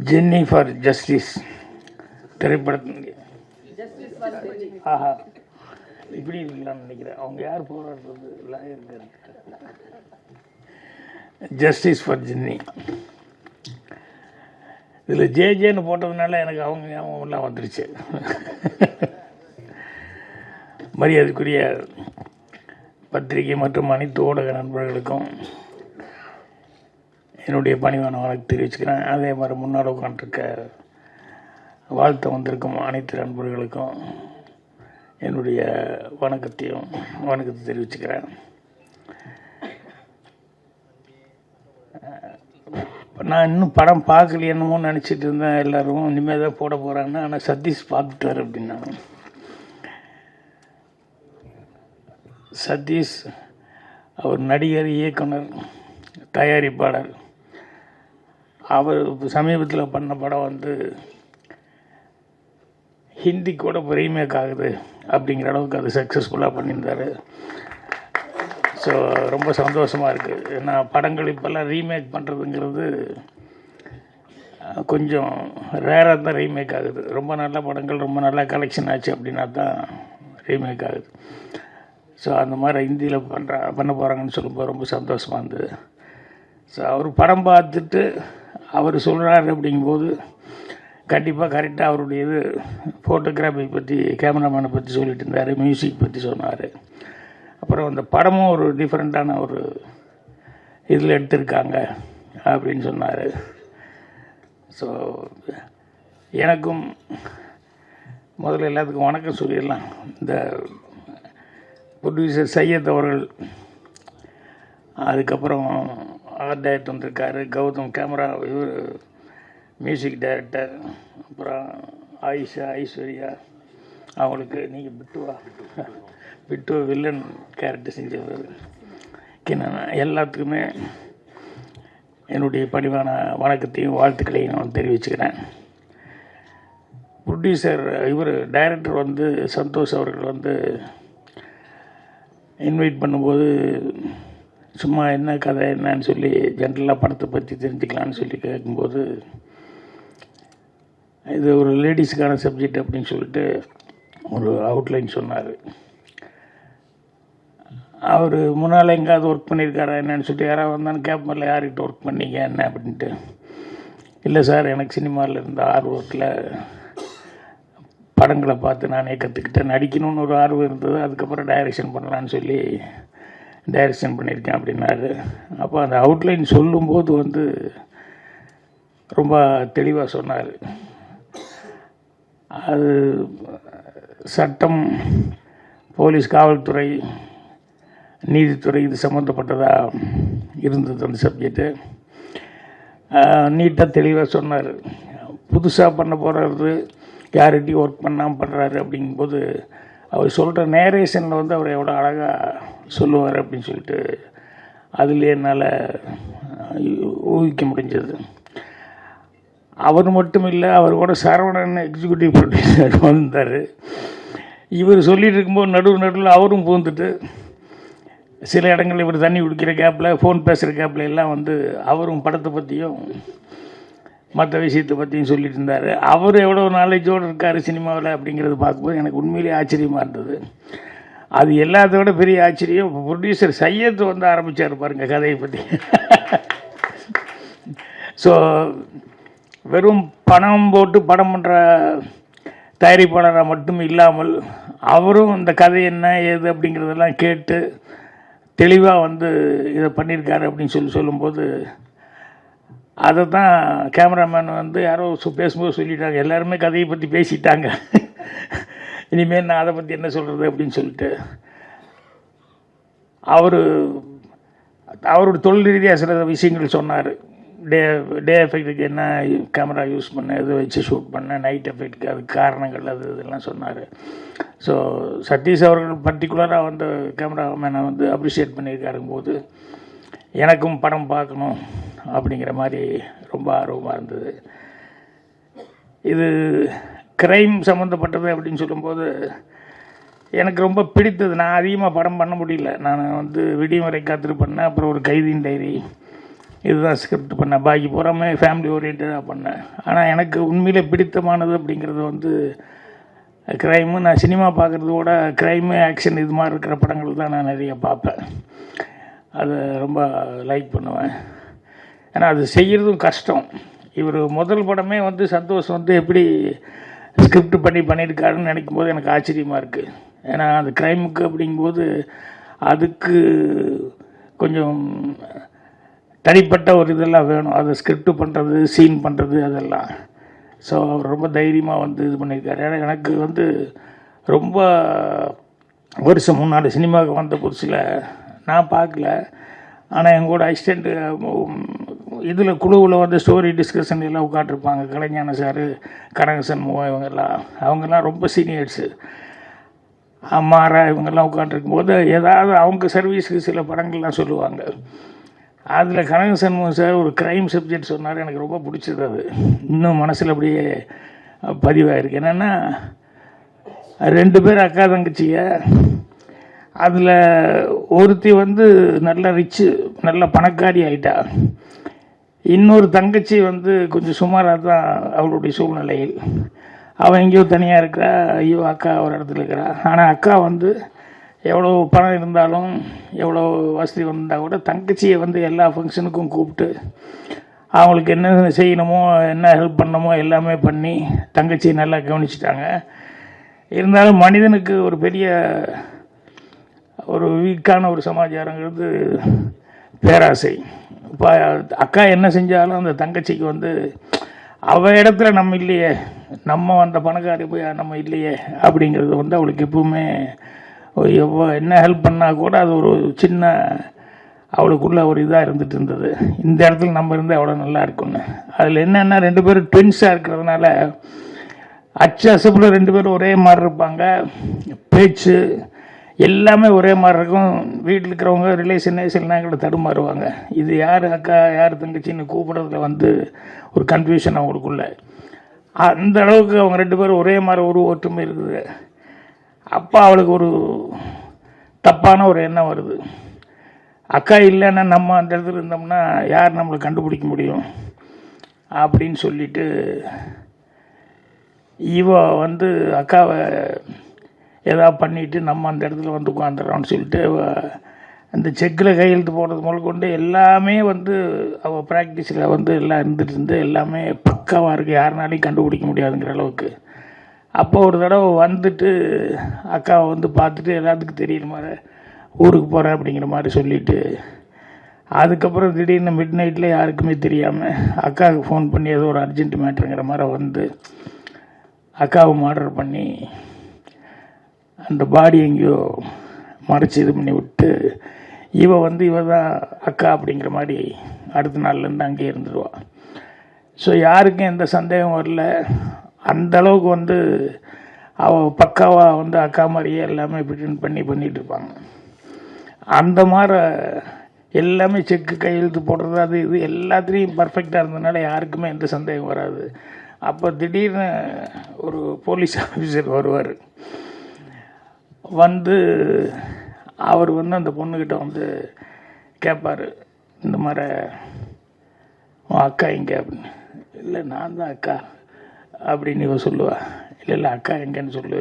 Jenny for justice திரைப்படத்தின் ஆஹா இப்படி இருக்கலாம்னு நினைக்கிறேன். அவங்க யார் போராடுறது லாயர் ஜஸ்டிஸ் ஃபார் ஜென்னி. இதில் ஜேஜேன்னு போட்டதுனால எனக்கு அவங்க ஞாபகம்லாம் வந்துருச்சு. மரியாதைக்குரிய பத்திரிகை மற்றும் அனைத்து ஊடக நண்பர்களுக்கும் என்னுடைய பணிவான வணக்கம் தெரிவிச்சுக்கிறேன். அதே மாதிரி முன்னாடி உட்காந்துருக்க வாழ்த்து வந்திருக்கும் அனைத்து நண்பர்களுக்கும் என்னுடைய வணக்கத்தை தெரிவிச்சுக்கிறேன். நான் இன்னும் படம் பார்க்கல என்னமோ நினச்சிட்டு இருந்தேன். எல்லோரும் இனிமேல் தான் போட போகிறாங்க. ஆனால் சதீஷ் பார்த்துட்டார் அப்படின்னாங்க. சதீஷ் அவர் நடிகர், இயக்குனர், தயாரிப்பாளர். அவர் சமீபத்தில் பண்ண படம் வந்து ஹிந்தி கூட இப்போ ரீமேக் ஆகுது அப்படிங்கிற அளவுக்கு அது சக்ஸஸ்ஃபுல்லாக பண்ணியிருந்தார். ஸோ ரொம்ப சந்தோஷமாக இருக்குது. ஏன்னா படங்கள் இப்போல்லாம் ரீமேக் பண்ணுறதுங்கிறது கொஞ்சம் ரேராக தான் ரீமேக் ஆகுது. ரொம்ப நல்ல படங்கள் ரொம்ப நல்லா கலெக்ஷன் ஆச்சு அப்படின்னா தான் ரீமேக் ஆகுது. ஸோ அந்த மாதிரி ஹிந்தியில் பண்ண போகிறாங்கன்னு சொல்லும்போது ரொம்ப சந்தோஷமாக இருந்தது. ஸோ அவர் படம் பார்த்துட்டு அவர் சொல்கிறாரு அப்படிங்கும்போது கண்டிப்பாக கரெக்டாக அவருடைய இது ஃபோட்டோகிராஃபி பற்றி, கேமராமேனை பற்றி சொல்லிட்டு இருந்தார், மியூசிக் பற்றி சொன்னார். அப்புறம் அந்த படமும் ஒரு டிஃப்ரெண்ட்டான ஒரு இதில் எடுத்திருக்காங்க அப்படின்னு சொன்னார். ஸோ எனக்கும் முதல்ல எல்லாத்துக்கும் வணக்கம் சொல்லிடலாம். இந்த ப்ரொடியூசர் சையத் அவர்கள், அதுக்கப்புறம் ஆர்ட் டைரக்டர் வந்திருக்காரு, கௌதம் கேமரா, இவர் மியூசிக் டைரக்டர், அப்புறம் ஐஸ்வர்யா அவங்களுக்கு நீங்கள் பிட்டு வில்லன் கேரக்டர் செஞ்சவர், எல்லாத்துக்குமே என்னுடைய பணிவான வணக்கத்தையும் வாழ்த்துக்களையும் நான் தெரிவிச்சுக்கிறேன். ப்ரொடியூசர் இவர் டைரக்டர் வந்து சந்தோஷ் அவர்கள் வந்து இன்வைட் பண்ணும்போது சும்மா என்ன கதை என்னன்னு சொல்லி ஜென்ரலாக படத்தை பற்றி தெரிஞ்சுக்கலான்னு சொல்லி கேட்கும்போது இது ஒரு லேடிஸுக்கான சப்ஜெக்ட் அப்படின்னு சொல்லிட்டு ஒரு அவுட்லைன் சொன்னார். அவர் முன்னால் எங்கேயாவது ஒர்க் பண்ணியிருக்காரா என்னன்னு சொல்லிட்டு யாராவது வந்தாலும் கேட்பதில்ல, யார்கிட்ட ஒர்க் பண்ணீங்க என்ன அப்படின்ட்டு. இல்லை சார், எனக்கு சினிமாவில் இருந்த ஆர்வத்தில் படங்களை பார்த்து நானே கற்றுக்கிட்டேன், நடிக்கணும்னு ஒரு ஆர்வம் இருந்தது, அதுக்கப்புறம் டைரக்ஷன் பண்ணலான்னு சொல்லி டைரக்ஷன் பண்ணியிருக்கேன் அப்படின்னாரு. அப்போ அந்த அவுட்லைன் சொல்லும்போது வந்து ரொம்ப தெளிவாக சொன்னார். அது சட்டம், போலீஸ், காவல்துறை, நீதித்துறை இது சம்மந்தப்பட்டதாக இருந்தது அந்த சப்ஜெக்டு. நீட்டாக தெளிவாக சொன்னார். புதுசாக பண்ண போகிறது, யார்கிட்டையும் ஒர்க் பண்ணாமல் பண்ணுறாரு அப்படிங்கும்போது அவர் சொல்கிற நேரேஷனில் வந்து அவர் எவ்வளோ அழகாக சொல்லுவார் அப்படின்னு சொல்லிட்டு அதில் என்னால் ஊகிக்க முடிஞ்சது. அவர் மட்டும் இல்லை, அவர் கூட சரவணன் எக்ஸிக்யூட்டிவ் ப்ரொடியூசர் வந்தார். இவர் சொல்லிட்டு இருக்கும்போது நடுவில் அவரும் பூந்துட்டு சில இடங்களில் இவர் தண்ணி குடிக்கிற கேப்பில், ஃபோன் பேசுகிற கேப்பில் எல்லாம் வந்து அவரும் படத்தை பற்றியும் மற்ற விஷயத்தை பற்றியும் சொல்லிட்டு இருந்தார். அவர் எவ்வளோ நாலேஜோடு இருக்கார் சினிமாவில் அப்படிங்கிறது பார்க்கும்போது எனக்கு உண்மையிலேயே ஆச்சரியமாக இருந்தது. அது எல்லாத்த விட பெரிய ஆச்சரியம் ப்ரொடியூசர் சையத் வந்து ஆரம்பித்தார் பாருங்கள் கதையை பற்றி. ஸோ வெறும் பணம் போட்டு படம் பண்ணுற தயாரிப்பாளராக மட்டும் இல்லாமல் அவரும் இந்த கதை என்ன ஏது அப்படிங்கிறதெல்லாம் கேட்டு தெளிவாக வந்து இதை பண்ணியிருக்காரு அப்படின்னு சொல்லும்போது அதை தான் கேமராமேன் வந்து யாரோ பேசும்போது சொல்லிட்டாங்க, எல்லாருமே கதையை பற்றி பேசிட்டாங்க, இனிமேல் நான் அதை பற்றி என்ன சொல்கிறது அப்படின்னு சொல்லிட்டு அவரோட தொழில் ரீதியாக சில விஷயங்கள் சொன்னார். டே எஃபெக்ட்டுக்கு என்ன கேமரா யூஸ் பண்ண, எது வச்சு ஷூட் பண்ண, நைட் எஃபெக்ட்டுக்கு அதுக்கு காரணங்கள் அது இதெல்லாம் சொன்னார். ஸோ சதீஷ் அவர்கள் பர்டிகுலராக வந்து கேமராமேனை வந்து அப்ரிஷியேட் பண்ணியிருக்காருங்கும்போது எனக்கும் படம் பார்க்கணும் அப்படிங்கிற மாதிரி ரொம்ப ஆர்வமாக இருந்தது. இது க்ரைம் சம்மந்தப்பட்டது அப்படின்னு சொல்லும்போது எனக்கு ரொம்ப பிடித்தது. நான் அதிகமாக படம் பண்ண முடியல. நான் வந்து விடியும் வரை காத்திரு பண்ணேன், அப்புறம் ஒரு கைதியின் டைரி, இதுதான் ஸ்கிரிப்ட் பண்ணேன். பாக்கி பூராமே ஃபேமிலி ஓரியன்டாக பண்ணேன். ஆனால் எனக்கு உண்மையிலே பிடித்தமானது அப்படிங்கிறது வந்து க்ரைமு. நான் சினிமா பார்க்குறத விட க்ரைமு, ஆக்ஷன் இது மாதிரி இருக்கிற படங்கள் தான் நான் நிறைய பார்ப்பேன். அதை ரொம்ப லைக் பண்ணுவேன். ஏன்னா அது செய்கிறதும் கஷ்டம். இவர் முதல் படமே வந்து சந்தோஷ் வந்து எப்படி ஸ்கிரிப்ட் பண்ணியிருக்காருன்னு நினைக்கும் போது எனக்கு ஆச்சரியமாக இருக்குது. ஏன்னா அந்த க்ரைமுக்கு அப்படிங்கும்போது அதுக்கு கொஞ்சம் தனிப்பட்ட ஒரு இதெல்லாம் வேணும். அதை ஸ்கிரிப்ட் பண்ணுறது, சீன் பண்ணுறது அதெல்லாம். ஸோ அவர் ரொம்ப தைரியமாக வந்து இது பண்ணியிருக்காரு. ஏன்னா எனக்கு வந்து ரொம்ப வருஷம் முன்னாடி சினிமாவுக்கு வந்த புதுசில் நான் பார்க்கல. ஆனால் எங்கூட அசிஸ்டண்ட்டு இதில் குழுவில் வந்து ஸ்டோரி டிஸ்கஷன் எல்லாம் உட்காந்துருப்பாங்க. கலைஞான சார், கனகசன் அவங்கெல்லாம் ரொம்ப சீனியர்ஸு. அம்மாரா இவங்கெல்லாம் உட்காந்துருக்கும்போது ஏதாவது அவங்க சர்வீஸுக்கு சில படங்கள்லாம் சொல்லுவாங்க. அதில் கனகசண்முகம் சார் ஒரு க்ரைம் சப்ஜெக்ட் சொன்னார். எனக்கு ரொம்ப பிடிச்சது. அது இன்னும் மனசில் அப்படியே பதிவாயிருக்கு. என்னென்னா 2 பேர் அக்கா தங்கச்சிய, அதில் ஒருத்தி வந்து நல்ல ரிச்சு, நல்ல பணக்காரி ஆகிட்டா. இன்னொரு தங்கச்சி வந்து கொஞ்சம் சுமாராக தான் அவளுடைய சூழ்நிலையில். அவன் எங்கேயோ தனியாக இருக்கிறா, ஐயோ அக்கா ஒரு இடத்துல இருக்கிறா. ஆனால் அக்கா வந்து எவ்வளோ பணம் இருந்தாலும், எவ்வளோ வசதி வந்தால் கூட தங்கச்சியை வந்து எல்லா ஃபங்க்ஷனுக்கும் கூப்பிட்டு அவங்களுக்கு என்ன செய்யணுமோ, என்ன ஹெல்ப் பண்ணணுமோ எல்லாமே பண்ணி தங்கச்சியை நல்லா கவனிச்சிட்டாங்க. இருந்தாலும் மனிதனுக்கு ஒரு பெரிய ஒரு வீக்கான ஒரு சமாச்சாரங்கிறது பேராசை. இப்போ அக்கா என்ன செஞ்சாலும் அந்த தங்கச்சிக்கு வந்து அவள் இடத்துல நம்ம இல்லையே, நம்ம அந்த பணக்காரி போய் நம்ம இல்லையே அப்படிங்கிறது வந்து அவளுக்கு எப்பவுமே என்ன ஹெல்ப் பண்ணால் கூட அது ஒரு சின்ன அவளுக்குள்ள ஒரு இதாக இருந்துகிட்டு இருந்தது. இந்த இடத்துல நம்ம இருந்தால் எவ்வளோ நல்லா இருக்கும்னு. அதில் என்னென்னா 2 பேரும் ட்வின்ஸாக இருக்கிறதுனால அச்சசப்பில் 2 பேரும் ஒரே மாதிரி இருப்பாங்க. பேச்சு எல்லாமே ஒரே மாதிரி இருக்கும். வீட்டில் இருக்கிறவங்க ரிலேஷனே சில நேரங்களில் தடுமாறுவாங்க. இது யார் அக்கா யார் தங்கச்சின்னு கூப்பிட்றதுல வந்து ஒரு கன்ஃபியூஷன் அவங்களுக்குள்ள. அந்த அளவுக்கு அவங்க 2 பேரும் ஒரே மாதிரி ஒரு ஒற்றுமை இருக்குது. அப்போ அவளுக்கு ஒரு தப்பான ஒரு எண்ணம் வருது. அக்கா இல்லைன்னா நம்ம அந்த இடத்துல இருந்தோம்னா யார் நம்மளை கண்டுபிடிக்க முடியும் அப்படின்னு சொல்லிட்டு இவ வந்து அக்காவை ஏதாவது பண்ணிவிட்டு நம்ம அந்த இடத்துல வந்து உட்காந்துடுறோம்னு சொல்லிட்டு அந்த செக்கில் கையெழுத்து போடுறது முதல் கொண்டு எல்லாமே வந்து அவள் ப்ராக்டிஸில் வந்து எல்லாம் இருந்துட்டு எல்லாமே பக்காவாக இருக்குது. யாருனாலையும் கண்டுபிடிக்க முடியாதுங்கிற அளவுக்கு. அப்போ ஒரு தடவை வந்துட்டு அக்காவை வந்து பார்த்துட்டு எல்லாத்துக்கும் தெரியுற மாதிரி ஊருக்கு போகிறேன் அப்படிங்கிற மாதிரி சொல்லிவிட்டு, அதுக்கப்புறம் திடீர்னு மிட் நைட்டில் யாருக்குமே தெரியாமல் அக்காவுக்கு ஃபோன் பண்ணி ஏதோ ஒரு அர்ஜென்ட் மேட்ருங்கிற மாதிரி வந்து அக்காவை மர்டர் பண்ணி அந்த பாடி எங்கேயோ மறைச்சி இது பண்ணி விட்டு இவ தான் அக்கா அப்படிங்கிற மாதிரி அடுத்த நாள்லேருந்து அங்கேயே இருந்துடுவாள். ஸோ யாருக்கும் எந்த சந்தேகம் வரல. அந்த அளவுக்கு வந்து அவள் பக்காவாக வந்து அக்கா மாதிரியே எல்லாமே பிரிட்டன் பண்ணிகிட்டு இருப்பாங்க. அந்த மாதிரி எல்லாமே செக்கு கையெழுத்து போடுறது அது இது எல்லாத்துலேயும் பர்ஃபெக்டாக இருந்ததுனால யாருக்குமே எந்த சந்தேகம் வராது. அப்போ திடீர்னு ஒரு போலீஸ் ஆஃபீஸர் வருவார். வந்து அவர் வந்து அந்த பொண்ணுக்கிட்ட வந்து கேட்பார், இந்த மாதிரி அக்கா எங்கே அப்படின்னு. இல்லை நான் தான் அக்கா அப்படின்னு இவ சொல்லுவா. இல்லை அக்கா எங்கேன்னு சொல்லு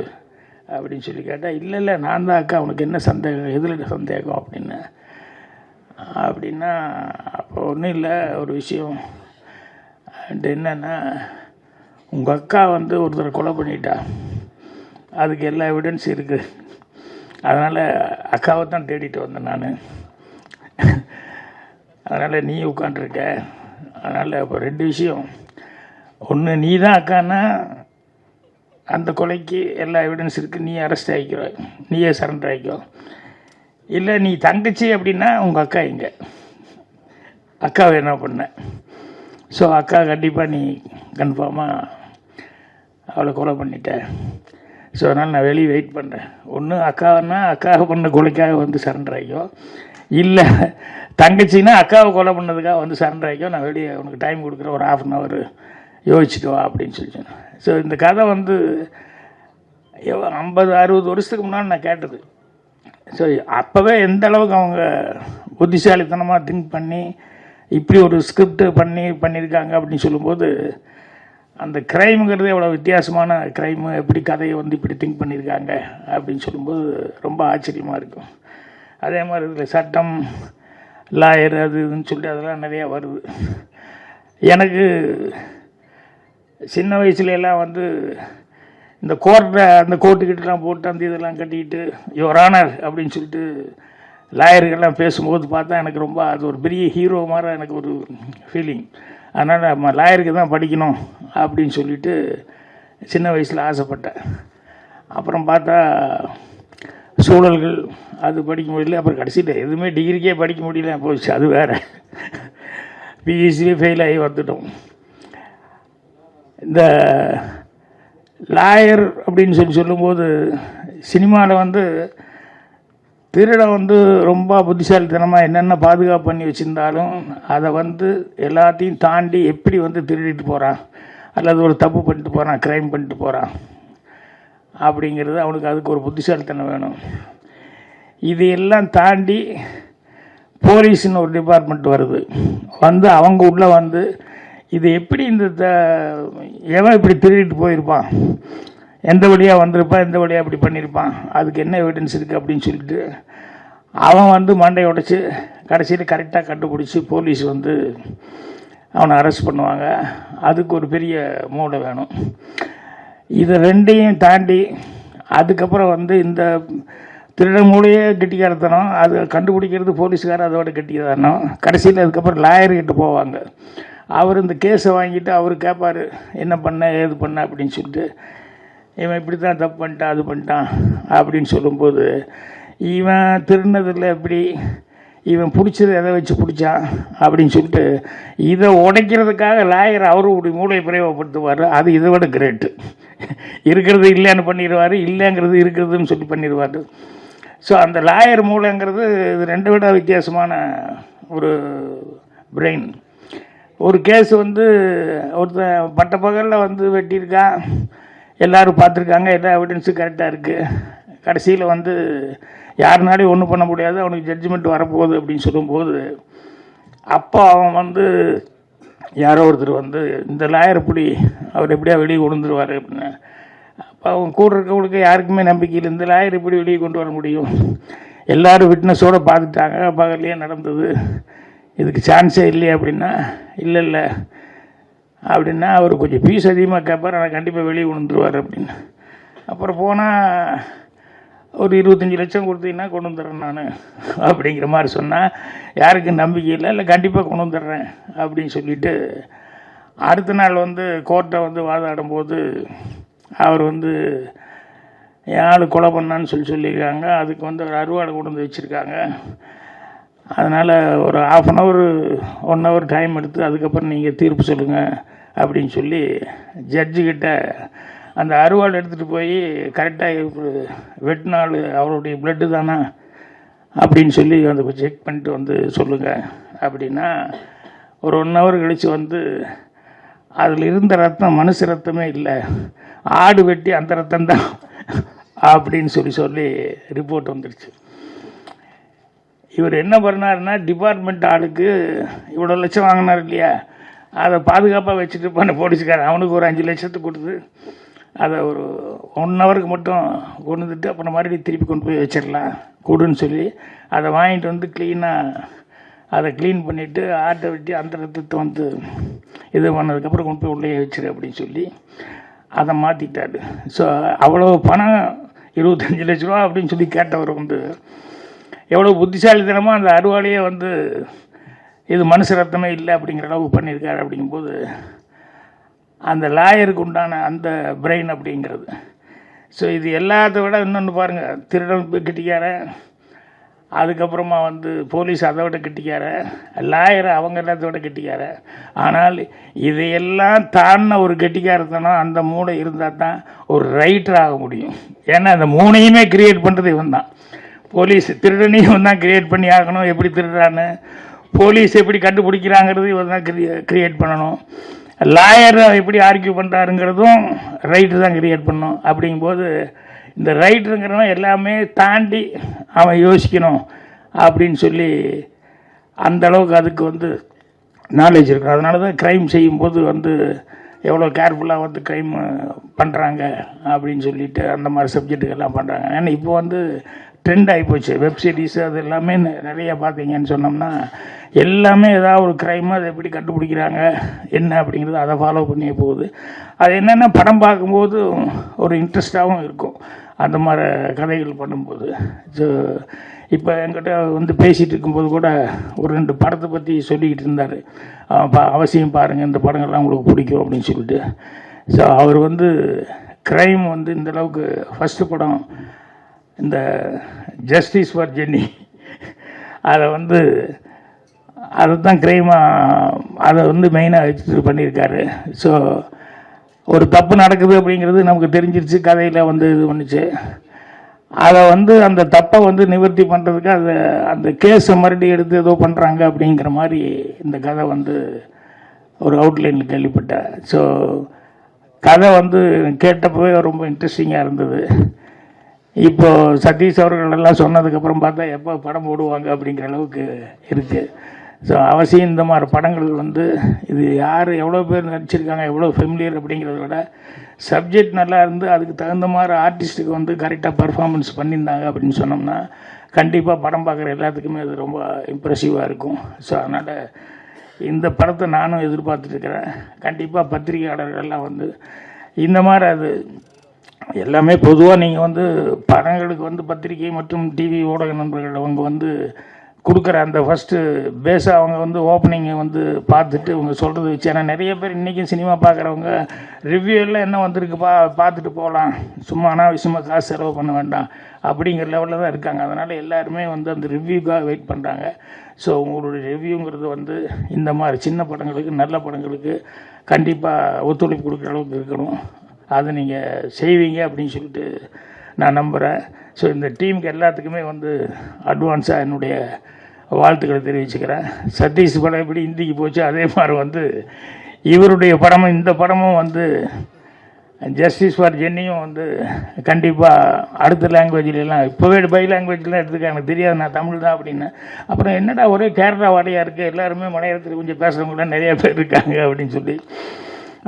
அப்படின்னு சொல்லி கேட்டால், இல்லை நான் தான் அக்கா, உனக்கு என்ன சந்தேகம், எதில் சந்தேகம் அப்படின்னா அப்போ ஒன்றும் இல்லை, ஒரு விஷயம் என்னென்னா உங்கள் அக்கா வந்து ஒருத்தரை கொலை பண்ணிட்டா, அதுக்கு எல்லா எவிடன்ஸ் இருக்குது. அதனால் அக்காவை தான் தேடிட்டு வந்தேன் நான். அதனால் நீ உட்காண்ட்ருக்க. அதனால் இப்போ 2 விஷயம். ஒன்று, நீ தான் அக்கான்னா அந்த கொலைக்கு எல்லா எவிடன்ஸ் இருக்குது, நீ அரெஸ்ட் ஆகிக்கோ, நீயே சரண்டர் ஆகிக்கோ. இல்லை நீ தங்கச்சி அப்படின்னா உங்கள் அக்கா எங்கே, அக்காவை என்ன பண்ண. ஸோ அக்கா கண்டிப்பாக நீ கன்ஃபார்மாக அவளை கொலை பண்ணிட்ட. ஸோ அதனால் நான் வெளியே வெயிட் பண்ணுறேன். ஒன்று அக்காவுன்னா அக்காவை பண்ண கொலைக்காக வந்து சரண்டர் ஆகிக்கோ, இல்லை தங்கச்சின்னா அக்காவை கொலை பண்ணதுக்காக வந்து சரண்டர் ஆகிக்கோ. நான் வெளியே உனக்கு டைம் கொடுக்குறேன், ஒரு 1/2 hour யோசிச்சுட்டு வா அப்படின்னு சொல்லி சொன்னேன். ஸோ இந்த கதை வந்து 50-60 வருஷத்துக்கு முன்னாடி நான் கேட்டது. ஸோ அப்போவே எந்த அளவுக்கு அவங்க புத்திசாலித்தனமாக திங்க் பண்ணி இப்படி ஒரு ஸ்கிரிப்ட் பண்ணியிருக்காங்க அப்படின்னு சொல்லும்போது அந்த க்ரைமுங்கிறது எவ்வளோ வித்தியாசமான க்ரைமு, எப்படி கதையை வந்து இப்படி திங்க் பண்ணியிருக்காங்க அப்படின்னு சொல்லும்போது ரொம்ப ஆச்சரியமாக இருக்கும். அதே மாதிரி இதில் சட்டம், லாயர், அது இதுன்னு சொல்லிட்டு அதெல்லாம் நிறையா வருது. எனக்கு சின்ன வயசுலலாம் வந்து இந்த அந்த கோட்டுக்கிட்டலாம் போட்டு அந்த இதெல்லாம் கட்டிக்கிட்டு யுவர் ஆனர் அப்படின்னு சொல்லிட்டு லாயர்கள்லாம் பேசும்போது பார்த்தா எனக்கு ரொம்ப அது ஒரு பெரிய ஹீரோ மாதிரி எனக்கு ஒரு ஃபீலிங். அதனால் நம்ம லாயருக்கு தான் படிக்கணும் அப்படின்னு சொல்லிட்டு சின்ன வயசில் ஆசைப்பட்டேன். அப்புறம் பார்த்தா சூழல்கள் அது படிக்க முடியல. அப்புறம் கடைசியில் எதுவுமே டிகிரிக்கே படிக்க முடியல போச்சு, அது வேறு. பிஎஸ்சியே ஃபெயில் ஆகி வந்துட்டோம். இந்த லாயர் அப்படின்னு சொல்லும்போது சினிமாவில் வந்து திருடன் வந்து ரொம்ப புத்திசாலித்தனமாக என்னென்ன பாதுகாப்பு பண்ணி வச்சுருந்தாலும் அதை வந்து எல்லாத்தையும் தாண்டி எப்படி வந்து திருடிட்டு போகிறான் அல்லது ஒரு தப்பு பண்ணிட்டு போகிறான், க்ரைம் பண்ணிட்டு போகிறான் அப்படிங்கிறது அவனுக்கு அதுக்கு ஒரு புத்திசாலித்தனம் வேணும். இது எல்லாம் தாண்டி போலீஸ்னு ஒரு டிபார்ட்மெண்ட் வருது. வந்து அவங்க உள்ளே வந்து இது எப்படி எவன் இப்படி திருடிட்டு போயிருப்பான், எந்த வழியாக வந்திருப்பான், எந்த வழியாக இப்படி பண்ணியிருப்பான், அதுக்கு என்ன எவிடன்ஸ் இருக்குது அப்படின்னு சொல்லிட்டு அவன் வந்து மண்டையை உடைச்சி கடைசியில் கரெக்டாக கண்டுபிடிச்சி போலீஸ் வந்து அவனை அரெஸ்ட் பண்ணுவாங்க. அதுக்கு ஒரு பெரிய மூளை வேணும். இதை ரெண்டையும் தாண்டி அதுக்கப்புறம் வந்து இந்த திருட மூளையே கெட்டிக்காரத்தனம், அது கண்டுபிடிக்கிறது போலீஸ்காரர் அதோட கெட்டிக்காரத்தனம். கடைசியில் அதுக்கப்புறம் லாயர்கிட்ட போவாங்க. அவர் இந்த கேஸை வாங்கிட்டு அவர் கேட்பார், என்ன பண்ண ஏது பண்ண அப்படின்னு சொல்லிட்டு. இவன் இப்படி தான் தப்பு பண்ணிட்டான், அது பண்ணிட்டான் அப்படின்னு சொல்லும்போது இவன் திருநதில் எப்படி இவன் பிடிச்சது எதை வச்சு பிடிச்சான் அப்படின்னு சொல்லிட்டு இதை உடைக்கிறதுக்காக லாயர் அவருடைய மூளையை பிரயோகப்படுத்துவார். அது இதை விட கிரேட்டு. இருக்கிறது இல்லைன்னு பண்ணிடுவார், இல்லைங்கிறது இருக்கிறதுன்னு சொல்லி பண்ணிடுவார். ஸோ அந்த லாயர் மூளைங்கிறது இது ரெண்டு விட வித்தியாசமான ஒரு பிரெயின். ஒரு கேஸ் வந்து ஒருத்தன் பட்ட பகலில் வந்து வெட்டியிருக்கான், எல்லோரும் பார்த்துருக்காங்க, எல்லா எவிடன்ஸும் கரெக்டாக இருக்குது. கடைசியில் வந்து யாருனாலையும் ஒன்றும் பண்ண முடியாது, அவனுக்கு ஜட்ஜ்மெண்ட் வரப்போகுது அப்படின்னு சொல்லும்போது அப்போ அவன் வந்து யாரோ ஒருத்தர் வந்து இந்த லாயர் எப்படி அவர் எப்படியா வெளியே கொண்டு வந்துடுவார் அப்படின்னு. அப்போ அவங்க கூட இருக்கவங்களுக்கு யாருக்குமே நம்பிக்கை இல்லை, இந்த லாயர் எப்படி வெளியே கொண்டு வர முடியும், எல்லோரும் விட்னஸோடு பார்த்துட்டாங்க, பகல்லையே நடந்தது, இதுக்கு சான்ஸே இல்லையே அப்படின்னா இல்லை அப்படின்னா அவர் கொஞ்சம் ஃபீஸ் அதிகமாக கேட்பார், ஆனால் கண்டிப்பாக வெளியே கொண்டு வந்துடுவார் அப்படின்னு. அப்புறம் போனால் ஒரு 25 லட்சம் கொடுத்தீங்கன்னா கொண்டு வந்துடுறேன் நான் அப்படிங்கிற மாதிரி சொன்னால் யாருக்கு நம்பிக்கை இல்லை கண்டிப்பாக கொண்டு வந்துடுறேன் அப்படின்னு சொல்லிவிட்டு அடுத்த நாள் வந்து கோர்ட்டை வந்து வாதாடும் போது அவர் வந்து என் ஆள் கொலை பண்ணான்னு சொல்லியிருக்காங்க. அதுக்கு வந்து ஒரு அறுவாடை கொண்டு வந்து வச்சுருக்காங்க. அதனால் ஒரு 1 ஹவர் டைம் எடுத்து அதுக்கப்புறம் நீங்கள் தீர்ப்பு சொல்லுங்கள் அப்படின்னு சொல்லி ஜட்ஜுக்கிட்ட அந்த அறுவாள் எடுத்துகிட்டு போய் கரெக்டாக வெட்டினாள் அவருடைய பிளட்டு தானா அப்படின்னு சொல்லி வந்து செக் பண்ணிட்டு வந்து சொல்லுங்கள் அப்படின்னா ஒரு 1 ஹவர் கழித்து வந்து அதில் இருந்த ரத்தம் மனுஷ ரத்தமே இல்லை, ஆடு வெட்டி அந்த ரத்தம் தான் அப்படின்னு சொல்லி ரிப்போர்ட் வந்துடுச்சு. இவர் என்ன பண்ணாருன்னா டிபார்ட்மெண்ட் ஆளுக்கு இவ்வளோ லட்சம் வாங்கினார் இல்லையா, அதை பாதுகாப்பாக வச்சுட்டு பண்ண போலீஸ்காரன் அவனுக்கு ஒரு 5 லட்சத்துக்கு கொடுத்து அதை ஒரு 1 ஹவருக்கு மட்டும் கொண்டு வந்துட்டு அப்புறம் மறுபடியும் திருப்பி கொண்டு போய் வச்சிடலாம் கொடுன்னு சொல்லி அதை வாங்கிட்டு வந்து க்ளீனாக அதை க்ளீன் பண்ணிவிட்டு ஆட்டை வெட்டி அந்த ரத்தத்தை வந்து இது பண்ணதுக்கப்புறம் கொண்டு போய் உள்ளே வச்சிரு அப்படின்னு சொல்லி அதை மாற்றிட்டாரு. ஸோ அவ்வளோ பணம் 25 லட்ச ரூபா அப்படின்னு சொல்லி கேட்டவர் வந்து எவ்வளோ புத்திசாலித்தனமாக அந்த அறுவாலையே வந்து இது மனுஷ ரத்தமே இல்லை அப்படிங்கிற அளவுக்கு பண்ணியிருக்காரு. அப்படிங்கும்போது அந்த லாயருக்கு உண்டான அந்த பிரெயின் அப்படிங்கிறது. ஸோ இது எல்லாத்த விட இன்னொன்று பாருங்கள், திருடன் கெட்டிக்கார, அதுக்கப்புறமா வந்து போலீஸ் அதை விட கெட்டிக்கார, லாயரை அவங்க எல்லாத்த விட கெட்டிக்கார. ஆனால் இதையெல்லாம் தாண்டின ஒரு கெட்டிக்காரத்தனம் அந்த மூளை இருந்தால் தான் ஒரு ரைட்டர் ஆக முடியும். ஏன்னா அந்த மூணையுமே கிரியேட் பண்ணுறது இவன் தான். போலீஸ் திருடனையும் இவன் தான் கிரியேட் பண்ணி ஆகணும், எப்படி திருடுறான்னு, போலீஸ் எப்படி கண்டுபிடிக்கிறாங்கிறது இவன் தான் கிரியேட் பண்ணணும், லாயர் எப்படி ஆர்கியூ பண்ணுறாருங்கிறதும் ரைட்டு தான் கிரியேட் பண்ணணும். அப்படிங்கும்போது இந்த ரைட்டருங்கிறவன் எல்லாமே தாண்டி அவன் யோசிக்கணும் அப்படின்னு சொல்லி அந்தளவுக்கு அதுக்கு வந்து நாலேஜ் இருக்கும். அதனால தான் க்ரைம் செய்யும்போது வந்து எவ்வளோ கேர்ஃபுல்லாக வந்து க்ரைம் பண்ணுறாங்க அப்படின்னு சொல்லிட்டு அந்த மாதிரி சப்ஜெக்ட்டுக்கெல்லாம் பண்ணுறாங்க. ஏன்னா இப்போ வந்து ட்ரெண்ட் ஆகிப்போச்சு. வெப் சீரிஸ் அது எல்லாமே நிறைய பார்த்தீங்கன்னு சொன்னோம்னா எல்லாமே ஏதாவது ஒரு க்ரைமு அதை எப்படி கண்டுபிடிக்கிறாங்க என்ன அப்படிங்கிறது அதை ஃபாலோ பண்ணியே போகுது. அது என்னென்னா படம் பார்க்கும்போது ஒரு இன்ட்ரெஸ்டாகவும் இருக்கும் அந்த மாதிரி கதைகள் பண்ணும்போது. ஸோ இப்போ என்கிட்ட வந்து பேசிகிட்டு இருக்கும்போது கூட ஒரு 2 படத்தை பற்றி சொல்லிக்கிட்டு இருந்தார். அவசியம் பாருங்கள், இந்த படங்கள்லாம் உங்களுக்கு பிடிக்கும் அப்படின்னு சொல்லிட்டு. ஸோ அவர் வந்து க்ரைம் வந்து இந்தளவுக்கு ஃபஸ்ட்டு படம் இந்த ஜஸ்டிஸ் ஃபார் ஜென்னி அதை வந்து அதை தான் க்ரைமாக அதை வந்து மெயினாக வச்சு பண்ணியிருக்காரு. ஸோ ஒரு தப்பு நடக்குது அப்படிங்கிறது நமக்கு தெரிஞ்சிருச்சு, கதையில் வந்து இது பண்ணுச்சு. அதை வந்து அந்த தப்பை வந்து நிவர்த்தி பண்ணுறதுக்கு அந்த கேஸை மறுபடியும் எடுத்து ஏதோ பண்ணுறாங்க அப்படிங்கிற மாதிரி இந்த கதை வந்து ஒரு அவுட்லைனில் கேள்விப்பட்டேன். ஸோ கதை வந்து கேட்டப்பவே ரொம்ப இன்ட்ரெஸ்டிங்காக இருந்தது. இப்போது சதீஷ் அவர்கள் எல்லாம் சொன்னதுக்கப்புறம் பார்த்தா எப்போ படம் போடுவாங்க அப்படிங்கிற அளவுக்கு இருக்குது. ஸோ அவசியம் இந்த மாதிரி படங்கள் வந்து இது யார் எவ்வளோ பேர் நடிச்சிருக்காங்க, எவ்வளோ ஃபெமிலியர் அப்படிங்கிறத விட சப்ஜெக்ட் நல்லா இருந்து அதுக்கு தகுந்த மாதிரி ஆர்டிஸ்ட்டுக்கு வந்து கரெக்டாக பர்ஃபார்மன்ஸ் பண்ணியிருந்தாங்க அப்படின்னு சொன்னோம்னா கண்டிப்பாக படம் பார்க்குற எல்லாத்துக்குமே அது ரொம்ப இம்ப்ரெசிவாக இருக்கும். ஸோ அதனால் இந்த படத்தை நானும் எதிர்பார்த்துட்ருக்கிறேன். கண்டிப்பாக பத்திரிகையாளர்கள்லாம் வந்து இந்த மாதிரி அது எல்லாமே பொதுவாக நீங்கள் வந்து படங்களுக்கு வந்து பத்திரிகை மற்றும் டிவி ஊடக நண்பர்கள் அவங்க வந்து கொடுக்குற அந்த ஃபஸ்ட்டு பேஸாக அவங்க வந்து ஓப்பனிங்கை வந்து பார்த்துட்டு இவங்க சொல்கிறது வச்சு, ஏன்னா நிறைய பேர் இன்றைக்கும் சினிமா பார்க்குறவங்க ரிவ்யூ எல்லாம் என்ன வந்திருக்குப்பா பார்த்துட்டு போகலாம், சும்மா அனாவசியமாக காசு செலவு பண்ண வேண்டாம் அப்படிங்கிற லெவலில் தான் இருக்காங்க. அதனால் எல்லாருமே வந்து அந்த ரிவ்யூக்காக வெயிட் பண்ணுறாங்க. ஸோ உங்களுடைய ரிவ்யூங்கிறது வந்து இந்த மாதிரி சின்ன படங்களுக்கு நல்ல படங்களுக்கு கண்டிப்பாக ஒத்துழைப்பு கொடுக்குற அளவுக்கு இருக்கணும். அதை நீங்கள் செய்வீங்க அப்படின்னு சொல்லிட்டு நான் நம்புகிறேன். ஸோ இந்த டீமுக்கு எல்லாத்துக்குமே வந்து அட்வான்ஸாக என்னுடைய வாழ்த்துக்களை தெரிவிச்சுக்கிறேன். சதீஷ் படம் எப்படி இந்திக்கு போச்சு அதே மாதிரி வந்து இவருடைய படமும் இந்த படமும் வந்து ஜஸ்டிஸ் ஃபார் ஜென்னியும் வந்து கண்டிப்பாக அடுத்த லாங்குவேஜ்லாம் இப்போவே பை லாங்குவேஜ்லாம் எடுத்துக்க எனக்கு தெரியாது, நான் தமிழ் தான் அப்படின்னு. அப்புறம் என்னடா ஒரே கேரளா வாடையாக இருக்குது, எல்லாருமே மலையாளத்தில் கொஞ்சம் பேசுகிறவங்களாம் நிறையா பேர் இருக்காங்க அப்படின்னு சொல்லி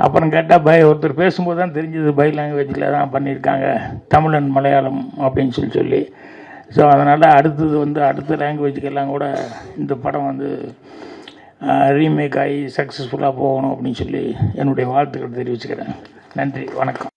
அப்புறம் கேட்டால் ஒருத்தர் பேசும்போது தான் தெரிஞ்சது பை லாங்குவேஜில் தான் பண்ணியிருக்காங்க, தமிழன் மலையாளம் அப்படின்னு சொல்லி. ஸோ அதனால் அடுத்தது வந்து அடுத்த லாங்குவேஜுக்கெல்லாம் கூட இந்த படம் வந்து ரீமேக் ஆகி சக்ஸஸ்ஃபுல்லாக போகணும் அப்படின்னு சொல்லி என்னுடைய வாழ்த்துக்கள் தெரிவிச்சுக்கிறேன். நன்றி, வணக்கம்.